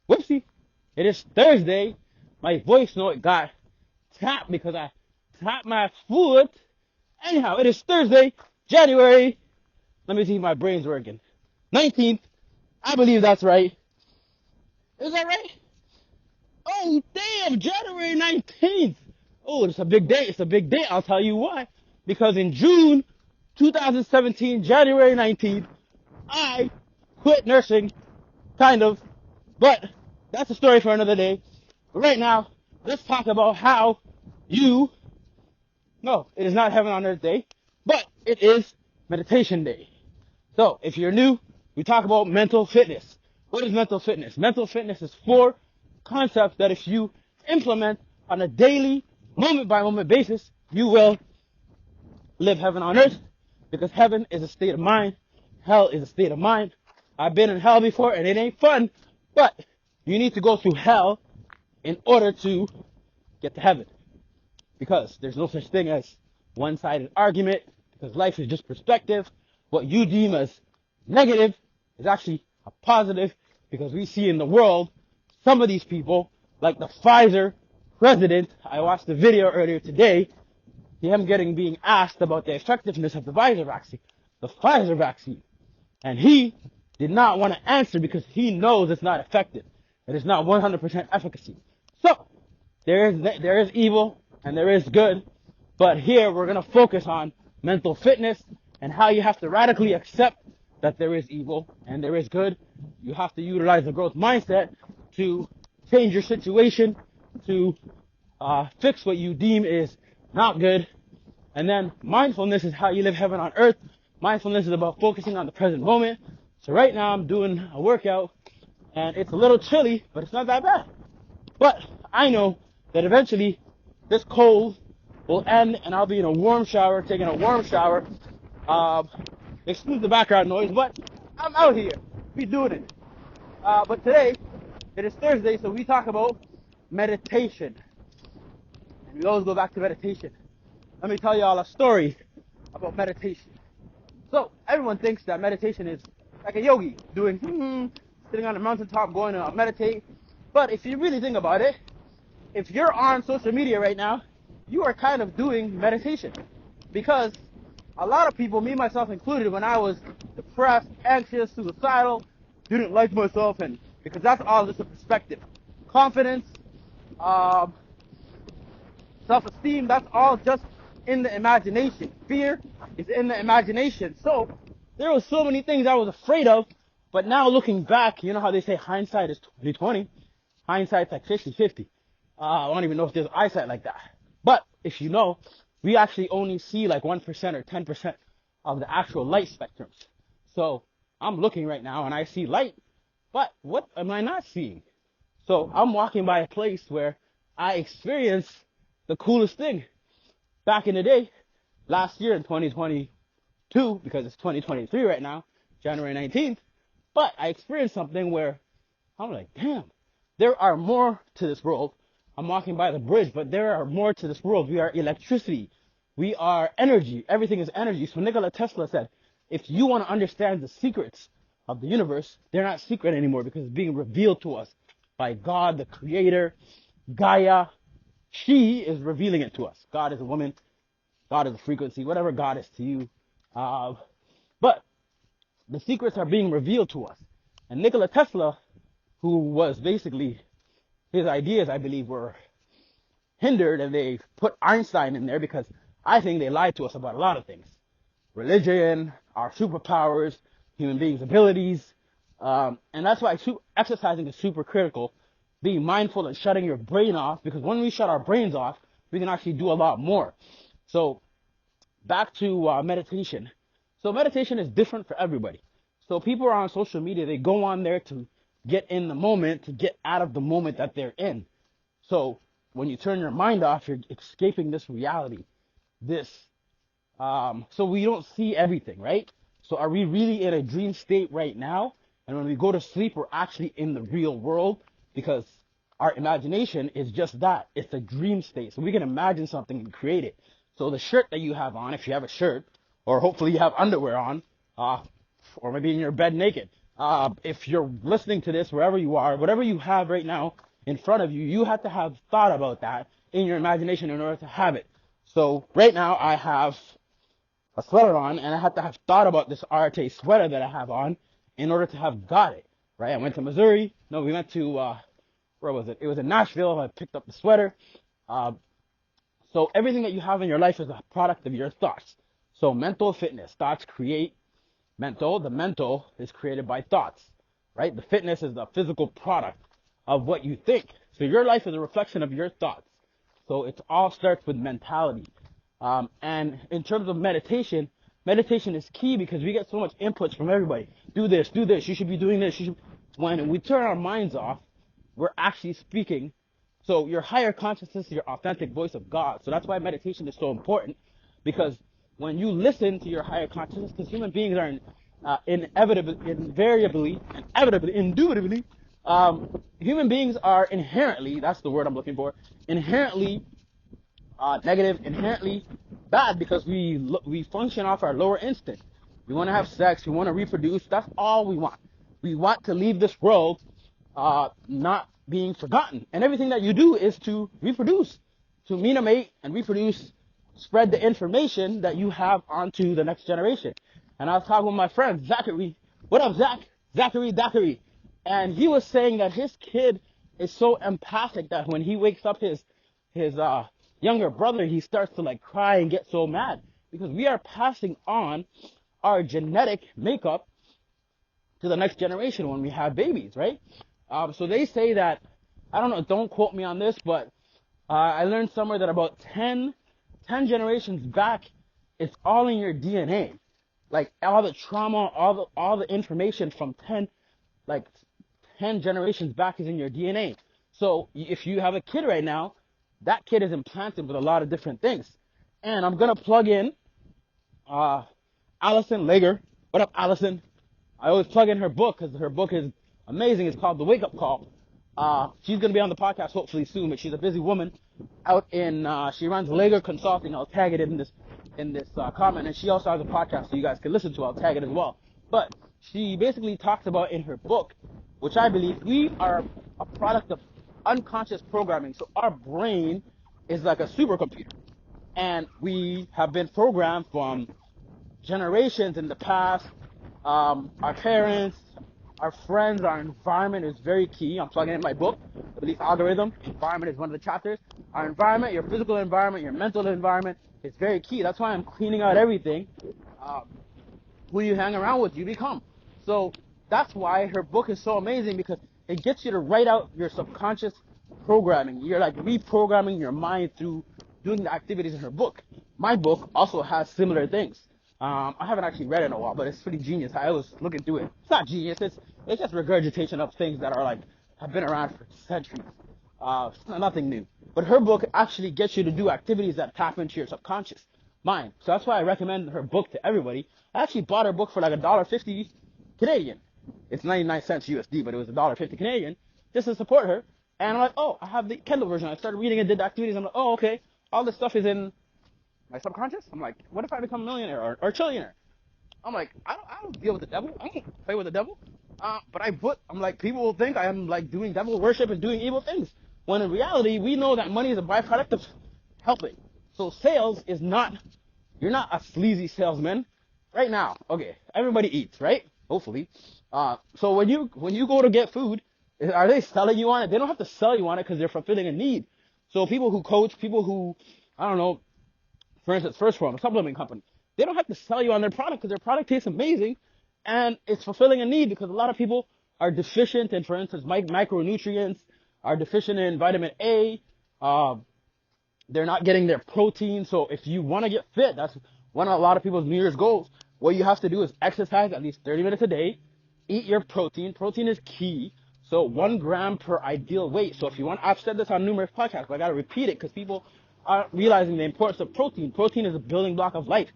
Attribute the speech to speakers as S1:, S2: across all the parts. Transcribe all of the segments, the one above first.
S1: Whoopsie. It is Thursday. My voice note got tapped because I tapped my foot. Anyhow, it is Thursday, January. Let me see if my brain's working. 19th. I believe that's right. Is that right? Oh, damn, January 19th. Oh, it's a big day. It's a big day. I'll tell you why. Because in June 2017, January 19th, I quit nursing, kind of. But that's a story for another day. But right now, let's talk about how no, it is not Heaven on Earth Day, but it is Meditation Day. So, if you're new, we talk about mental fitness. What is mental fitness? Mental fitness is 4 concepts that if you implement on a daily, moment-by-moment basis, you will live heaven on earth, because heaven is a state of mind, hell is a state of mind. I've been in hell before, and it ain't fun, but you need to go through hell in order to get to heaven, because there's no such thing as one-sided argument, because life is just perspective. What you deem as negative is actually a positive, because we see in the world some of these people, like the Pfizer president. I watched the video earlier today, him being asked about the effectiveness of the Pfizer vaccine. And he did not want to answer because he knows it's not effective. It is not 100% efficacy. So, there is evil and there is good, but here we're going to focus on mental fitness and how you have to radically accept that there is evil and there is good. You have to utilize the growth mindset to change your situation, to fix what you deem is not good. And then mindfulness is how you live heaven on earth. Mindfulness is about focusing on the present moment. So right now I'm doing a workout and it's a little chilly, but it's not that bad. But I know that eventually this cold will end and I'll be in a warm shower, taking a warm shower. Excuse the background noise, but I'm out here. We doing it. But today, it is Thursday, so we talk about meditation. And we always go back to meditation. Let me tell you all a story about meditation. So, everyone thinks that meditation is like a yogi, doing sitting on a mountaintop, going to meditate. But if you really think about it, if you're on social media right now, you are kind of doing meditation. Because a lot of people, me myself included, when I was depressed, anxious, suicidal, didn't like myself, and because that's all just a perspective. Confidence, self-esteem, that's all just in the imagination. Fear is in the imagination. So there were so many things I was afraid of, but now looking back, you know how they say hindsight is 20/20? Hindsight's like 50/50. I don't even know if there's eyesight like that. But if you know, we actually only see like 1% or 10% of the actual light spectrums. So I'm looking right now and I see light, but what am I not seeing? So I'm walking by a place where I experienced the coolest thing. Back in the day, last year in 2022, because it's 2023 right now, January 19th, but I experienced something where I'm like, damn, there are more to this world. I'm walking by the bridge, but there are more to this world. We are electricity. We are energy. Everything is energy. So Nikola Tesla said, if you want to understand the secrets of the universe, they're not secret anymore because it's being revealed to us by God, the creator, Gaia. She is revealing it to us. God is a woman. God is a frequency, whatever God is to you. But the secrets are being revealed to us. And Nikola Tesla, who was basically, his ideas, I believe, were hindered, and they put Einstein in there because I think they lied to us about a lot of things. Religion, our superpowers, human beings' abilities. And that's why exercising is super critical. Being mindful and shutting your brain off, because when we shut our brains off, we can actually do a lot more. So back to meditation. So meditation is different for everybody. So people are on social media, they go on there to get in the moment, to get out of the moment that they're in. So when you turn your mind off, you're escaping this reality. So we don't see everything, right? So are we really in a dream state right now? And when we go to sleep, we're actually in the real world, because our imagination is just that. It's a dream state. So we can imagine something and create it. So the shirt that you have on, if you have a shirt, or hopefully you have underwear on, or maybe in your bed naked, if you're listening to this, wherever you are, whatever you have right now in front of you, you have to have thought about that in your imagination in order to have it. So right now I have a sweater on, and I have to have thought about this RTA sweater that I have on in order to have got it, right? I went to Missouri. No, we went to, where was it? It was in Nashville. I picked up the sweater. So everything that you have in your life is a product of your thoughts. So mental fitness, thoughts create mental. The mental is created by thoughts, right? The fitness is the physical product of what you think. So your life is a reflection of your thoughts. So it all starts with mentality. And in terms of meditation, meditation is key because we get so much inputs from everybody. Do this, you should be doing this. When we turn our minds off, we're actually speaking. So your higher consciousness is your authentic voice of God. So that's why meditation is so important, because when you listen to your higher consciousness, because human beings are indubitably, human beings are inherently, that's the word I'm looking for, inherently negative, inherently bad, because we function off our lower instinct. We want to have sex, we want to reproduce. That's all we want. We want to leave this world not being forgotten. And everything that you do is to reproduce, to meet a mate and reproduce, spread the information that you have onto the next generation. And I was talking with my friend Zachary. What up, Zach? Zachary. And he was saying that his kid is so empathic that when he wakes up his younger brother, he starts to like cry and get so mad, because we are passing on our genetic makeup to the next generation when we have babies, right? So they say that, I don't know, don't quote me on this, but I learned somewhere that about 10 generations back, it's all in your DNA. Like all the trauma, all the information from 10 generations back is in your DNA. So if you have a kid right now, that kid is implanted with a lot of different things. And I'm going to plug in Alison Lager. What up, Alison? I always plug in her book because her book is amazing. It's called The Wake Up Call. She's going to be on the podcast hopefully soon, but she's a busy woman out in, she runs Lager Consulting. I'll tag it in this comment. And she also has a podcast so you guys can listen to. I'll tag it as well. But she basically talks about in her book, which I believe we are a product of unconscious programming. So our brain is like a supercomputer, and we have been programmed from generations in the past. Our parents, our friends, our environment is very key. I'm plugging in my book, The Belief Algorithm. Environment is one of the chapters. Our environment, your physical environment, your mental environment is very key. That's why I'm cleaning out everything. Who you hang around with, you become. So that's why her book is so amazing, because it gets you to write out your subconscious programming. You're like reprogramming your mind through doing the activities in her book. My book also has similar things. I haven't actually read it in a while, but it's pretty genius. I was looking through it. It's not genius. It's just regurgitation of things that are like have been around for centuries. It's nothing new. But her book actually gets you to do activities that tap into your subconscious mind. So that's why I recommend her book to everybody. I actually bought her book for like $1.50 Canadian. It's 99 cents USD, but it was $1.50 Canadian, just to support her. And I'm like, oh, I have the Kindle version. I started reading it, did the activities. I'm like, oh, okay. All this stuff is in my subconscious. I'm like, what if I become a millionaire or trillionaire? I'm like, I don't deal with the devil. I don't play with the devil. But I'm like, people will think I am like doing devil worship and doing evil things. When in reality, we know that money is a byproduct of helping. So sales is not, you're not a sleazy salesman. Right now, okay, everybody eats, right? Hopefully. So when you go to get food, are they selling you on it? They don't have to sell you on it because they're fulfilling a need. So people who coach, people who, I don't know, for instance, First Form, a supplement company, they don't have to sell you on their product because their product tastes amazing and it's fulfilling a need, because a lot of people are deficient in, for instance, micronutrients, are deficient in vitamin A. They're not getting their protein. So if you want to get fit, that's one of a lot of people's New Year's goals. What you have to do is exercise at least 30 minutes a day, eat your protein. Protein is key. So 1 gram per ideal weight. So if you want, I've said this on numerous podcasts, but I got to repeat it because people aren't realizing the importance of protein. Protein is a building block of life.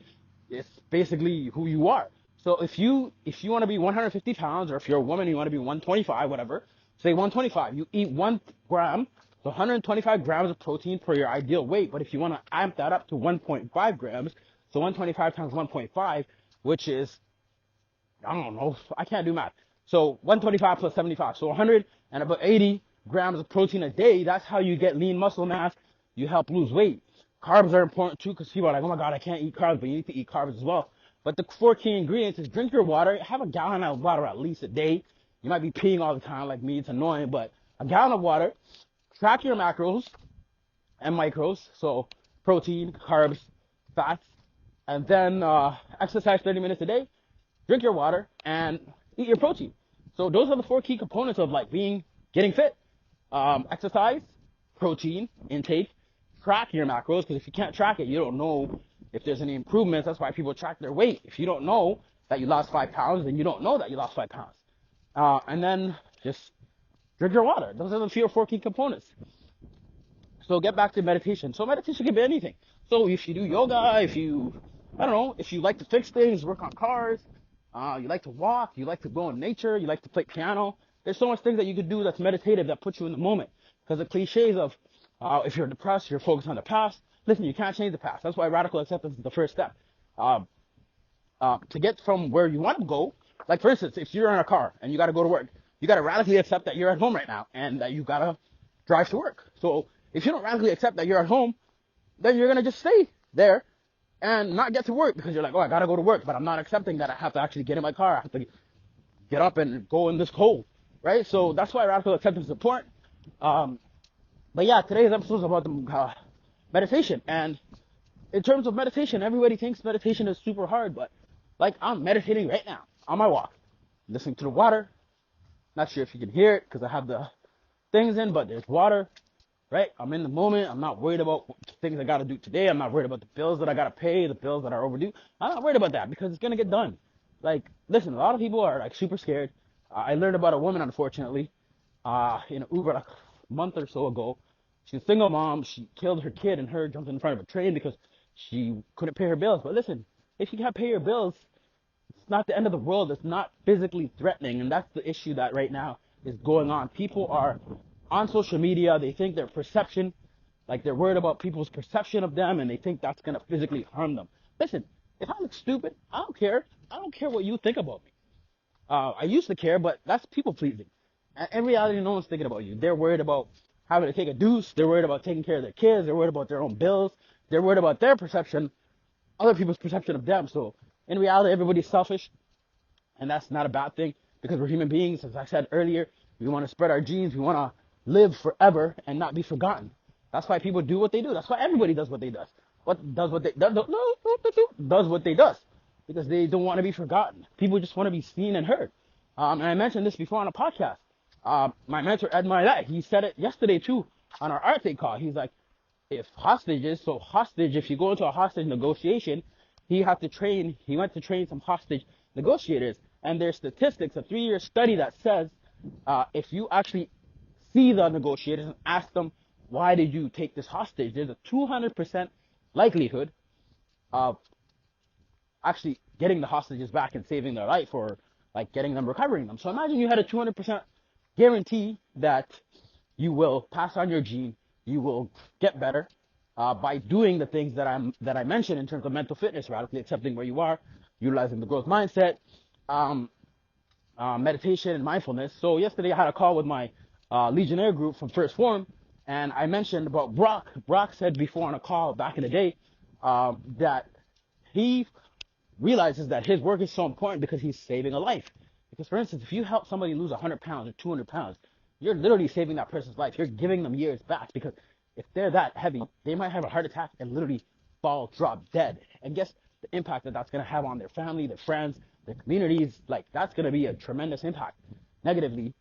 S1: It's basically who you are. So if you want to be 150 pounds, or if you're a woman, you want to be 125, whatever, say 125, you eat 1 gram, so 125 grams of protein per your ideal weight. But if you want to amp that up to 1.5 grams, so 125 times 1.5, which is, I don't know, I can't do math. So 125 plus 75. So 100 and about 80 grams of protein a day. That's how you get lean muscle mass. You help lose weight. Carbs are important too, because people are like, oh my God, I can't eat carbs, but you need to eat carbs as well. But the 4 key ingredients is drink your water. Have a gallon of water at least a day. You might be peeing all the time like me. It's annoying, but a gallon of water. Track your macros and micros. So protein, carbs, fats, and then exercise 30 minutes a day. Drink your water and eat your protein. So those are the 4 key components of like getting fit. Exercise, protein intake, track your macros, because if you can't track it, you don't know if there's any improvements. That's why people track their weight. If you don't know that you lost 5 pounds, then you don't know that you lost 5 pounds. And then just drink your water. Those are the 3 or 4 key components. So get back to meditation. So meditation can be anything. So if you do yoga, if you like to fix things, work on cars, you like to walk, you like to go in nature, you like to play piano, there's so much things that you could do that's meditative that puts you in the moment. Because the cliches of if you're depressed, you're focused on the past. Listen, you can't change the past. That's why radical acceptance is the first step. To get from where you want to go, like for instance, if you're in a car and you got to go to work, you got to radically accept that you're at home right now and that you got to drive to work. So if you don't radically accept that you're at home, then you're going to just stay there and not get to work because you're like, oh, I got to go to work, but I'm not accepting that I have to actually get in my car. I have to get up and go in this cold, right? So that's why radical acceptance is important. But yeah, today's episode is about the meditation. And in terms of meditation, everybody thinks meditation is super hard, but like I'm meditating right now on my walk, listening to the water. Not sure if you can hear it because I have the things in, but there's water, right? I'm in the moment. I'm not worried about things I got to do today. I'm not worried about the bills that I got to pay, the bills that are overdue. I'm not worried about that because it's going to get done. Like, listen, a lot of people are like super scared. I learned about a woman, unfortunately, in an Uber like a month or so ago. She's a single mom. She killed her kid and her jumped in front of a train because she couldn't pay her bills. But listen, if you can't pay your bills, it's not the end of the world. It's not physically threatening. And that's the issue that right now is going on. People are on social media. They think their perception, like they're worried about people's perception of them, and they think that's going to physically harm them. Listen, if I look stupid, I don't care. I don't care what you think about me. I used to care, but that's people pleasing. And in reality, no one's thinking about you. They're worried about having to take a deuce. They're worried about taking care of their kids. They're worried about their own bills. They're worried about their perception, other people's perception of them. So in reality, everybody's selfish, and that's not a bad thing because we're human beings. As I said earlier, we want to spread our genes. We want to live forever and not be forgotten. That's why people do what they do. That's why everybody does what they does. Does what they does because they don't want to be forgotten. People just want to be seen and heard. And I mentioned this before on a podcast. My mentor Ed Milet, he said it yesterday too on our Arte call. He's like, if you go into a hostage negotiation, he went to train some hostage negotiators, and there's statistics, a 3-year study that says if you actually see the negotiators and ask them, why did you take this hostage, there's a 200% likelihood of actually getting the hostages back and saving their life, or like getting them, recovering them. So imagine you had a 200% guarantee that you will pass on your gene, you will get better by doing the things that I mentioned in terms of mental fitness, radically accepting where you are, utilizing the growth mindset, meditation and mindfulness. So yesterday I had a call with my Legionnaire group from First Form, and I mentioned about Brock. Brock said before on a call back in the day that he realizes that his work is so important because he's saving a life. Because for instance, if you help somebody lose 100 pounds or 200 pounds, you're literally saving that person's life. You're giving them years back, because if they're that heavy, they might have a heart attack and literally drop dead. And guess the impact that that's going to have on their family, their friends, their communities. Like, that's going to be a tremendous impact negatively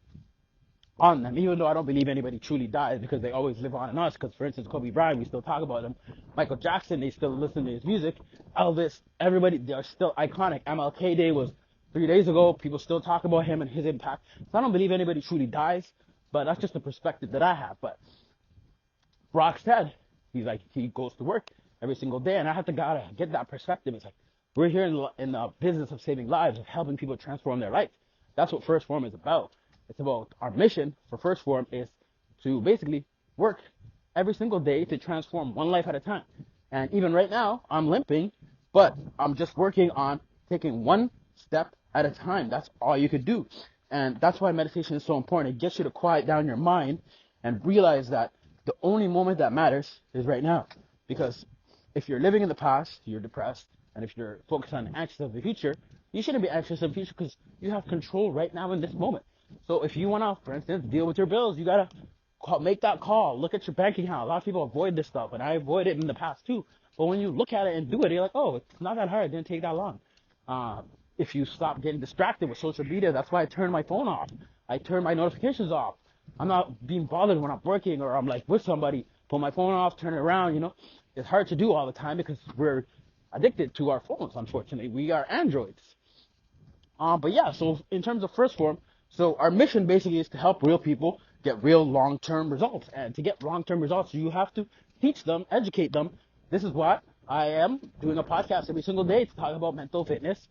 S1: on them, even though I don't believe anybody truly dies, because they always live on in us. Because for instance, Kobe Bryant, we still talk about him. Michael Jackson, they still listen to his music. Elvis, everybody, they're still iconic. MLK Day was 3 days ago. People still talk about him and his impact. So I don't believe anybody truly dies, but that's just the perspective that I have. But Brock said, he's like, he goes to work every single day, and I have to gotta get that perspective. It's like, we're here in the business of saving lives, of helping people transform their life. That's what First Form is about. It's about, our mission for First Form is to basically work every single day to transform one life at a time. And even right now, I'm limping, but I'm just working on taking one step at a time. That's all you could do. And that's why meditation is so important. It gets you to quiet down your mind and realize that the only moment that matters is right now. Because if you're living in the past, you're depressed. And if you're focused on anxious of the future, you shouldn't be anxious of the future because you have control right now in this moment. So if you want to, for instance, deal with your bills, you got to make that call. Look at your bank account. A lot of people avoid this stuff, and I avoided it in the past too. But when you look at it and do it, you're like, oh, it's not that hard. It didn't take that long. If you stop getting distracted with social media, that's why I turned my phone off. I turned my notifications off. I'm not being bothered when I'm working or I'm like with somebody. Put my phone off, turn it around, It's hard to do all the time because we're addicted to our phones, unfortunately. We are androids. But yeah, so in terms of first form, so our mission basically is to help real people get real long-term results. And to get long-term results, you have to teach them, educate them. This is what I am doing a podcast every single day to talk about mental fitness.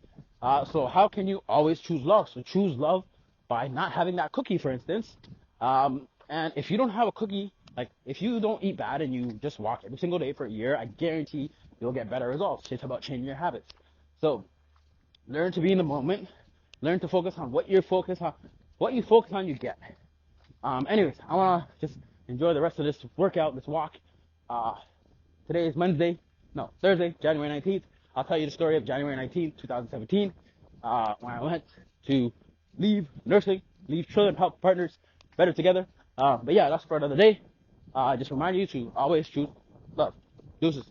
S1: So how can you always choose love? So choose love by not having that cookie, for instance. And if you don't have a cookie, like if you don't eat bad and you just walk every single day for a year, I guarantee you'll get better results. It's about changing your habits. So learn to be in the moment. Learn to focus on what you're focused on. What you focus on, you get. Anyways, I want to just enjoy the rest of this workout, this walk. Today is Thursday, January 19th. I'll tell you the story of January 19th, 2017, when I went to leave nursing, leave children, help partners better together. But yeah, that's for another day. Just remind you to always choose love. Deuces.